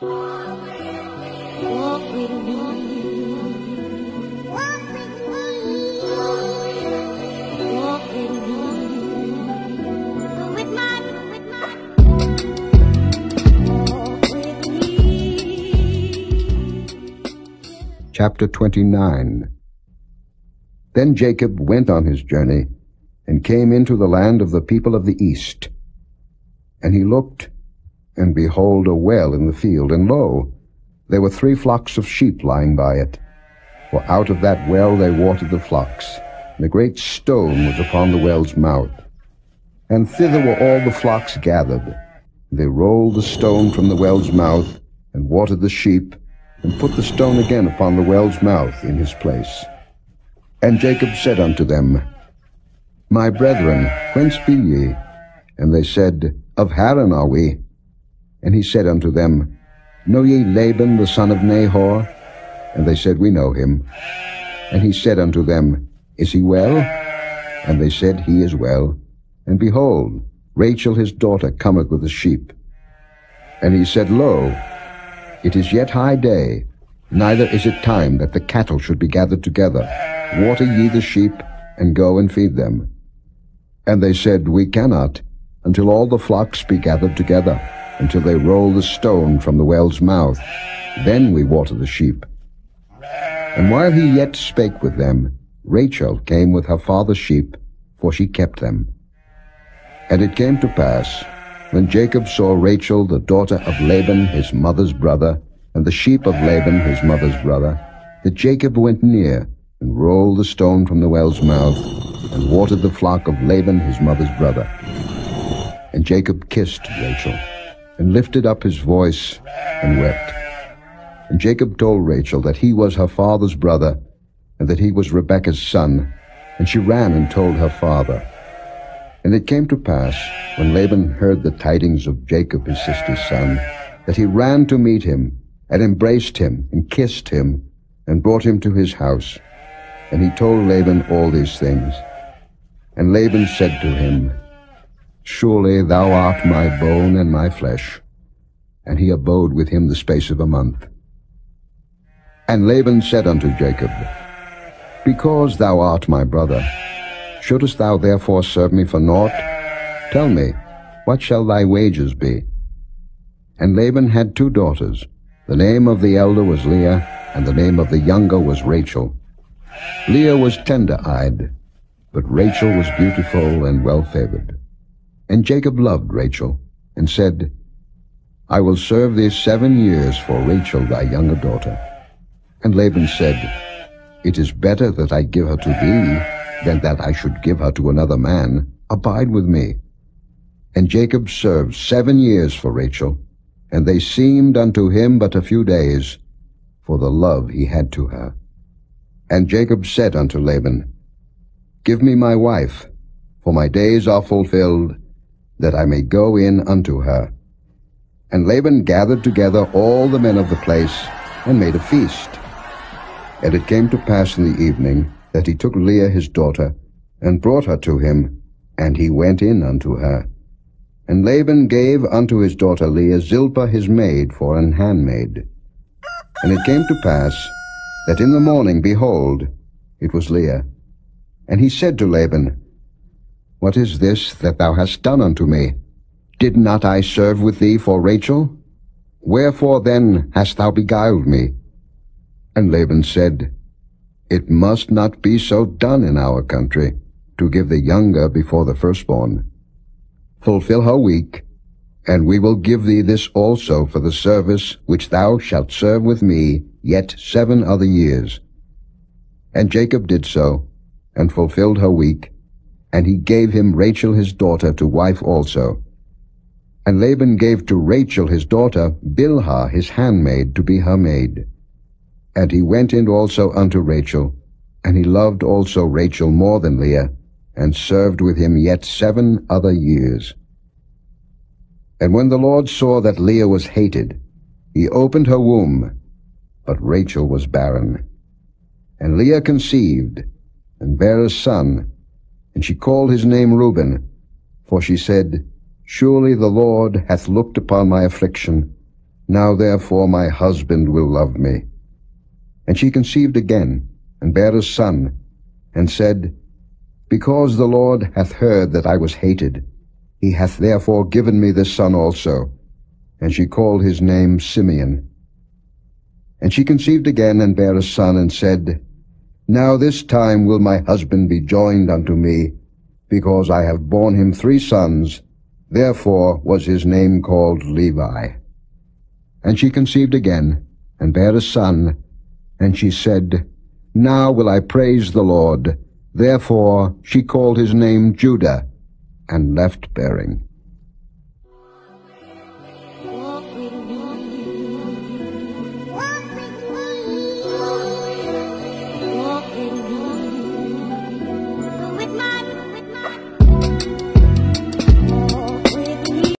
Walk with me. Walk with me. Walk with me. With my walk with me. Chapter 29. Then Jacob went on his journey, and came into the land of the people of the east. And he looked, and behold, a well in the field, and lo, there were 3 flocks of sheep lying by it. For out of that well they watered the flocks, and a great stone was upon the well's mouth. And thither were all the flocks gathered. They rolled the stone from the well's mouth, and watered the sheep, and put the stone again upon the well's mouth in his place. And Jacob said unto them, My brethren, whence be ye? And they said, Of Haran are we. And he said unto them, Know ye Laban the son of Nahor? And they said, We know him. And he said unto them, Is he well? And they said, He is well. And behold, Rachel his daughter cometh with the sheep. And he said, Lo, it is yet high day, neither is it time that the cattle should be gathered together. Water ye the sheep, and go and feed them. And they said, We cannot, until all the flocks be gathered together, until they roll the stone from the well's mouth. Then we water the sheep. And while he yet spake with them, Rachel came with her father's sheep, for she kept them. And it came to pass, when Jacob saw Rachel the daughter of Laban his mother's brother, and the sheep of Laban his mother's brother, that Jacob went near, and rolled the stone from the well's mouth, and watered the flock of Laban his mother's brother. And Jacob kissed Rachel, and lifted up his voice, and wept. And Jacob told Rachel that he was her father's brother, and that he was Rebekah's son, and she ran and told her father. And it came to pass, when Laban heard the tidings of Jacob his sister's son, that he ran to meet him, and embraced him, and kissed him, and brought him to his house. And he told Laban all these things. And Laban said to him, Surely thou art my bone and my flesh. And he abode with him the space of a month. And Laban said unto Jacob, Because thou art my brother, shouldest thou therefore serve me for naught? Tell me, what shall thy wages be? And Laban had 2 daughters. The name of the elder was Leah, and the name of the younger was Rachel. Leah was tender-eyed, but Rachel was beautiful and well-favored. And Jacob loved Rachel, and said, I will serve thee 7 years for Rachel thy younger daughter. And Laban said, It is better that I give her to thee, than that I should give her to another man. Abide with me. And Jacob served 7 years for Rachel, and they seemed unto him but a few days, for the love he had to her. And Jacob said unto Laban, Give me my wife, for my days are fulfilled, that I may go in unto her. And Laban gathered together all the men of the place, and made a feast. And it came to pass in the evening, that he took Leah his daughter, and brought her to him, and he went in unto her. And Laban gave unto his daughter Leah Zilpah his maid for an handmaid. And it came to pass, that in the morning, behold, it was Leah. And he said to Laban, What is this that thou hast done unto me? Did not I serve with thee for Rachel? Wherefore then hast thou beguiled me? And Laban said, It must not be so done in our country, to give the younger before the firstborn. Fulfill her week, and we will give thee this also for the service which thou shalt serve with me yet 7 other years. And Jacob did so, and fulfilled her week, and he gave him Rachel his daughter to wife also. And Laban gave to Rachel his daughter Bilhah his handmaid to be her maid. And he went in also unto Rachel, and he loved also Rachel more than Leah, and served with him yet 7 other years. And when the Lord saw that Leah was hated, he opened her womb, but Rachel was barren. And Leah conceived, and bare a son, and she called his name Reuben, for she said, Surely the Lord hath looked upon my affliction. Now therefore my husband will love me. And she conceived again, and bare a son, and said, Because the Lord hath heard that I was hated, he hath therefore given me this son also. And she called his name Simeon. And she conceived again, and bare a son, and said, Now this time will my husband be joined unto me, because I have borne him 3 sons. Therefore was his name called Levi. And she conceived again, and bare a son, and she said, Now will I praise the Lord. Therefore she called his name Judah, and left bearing.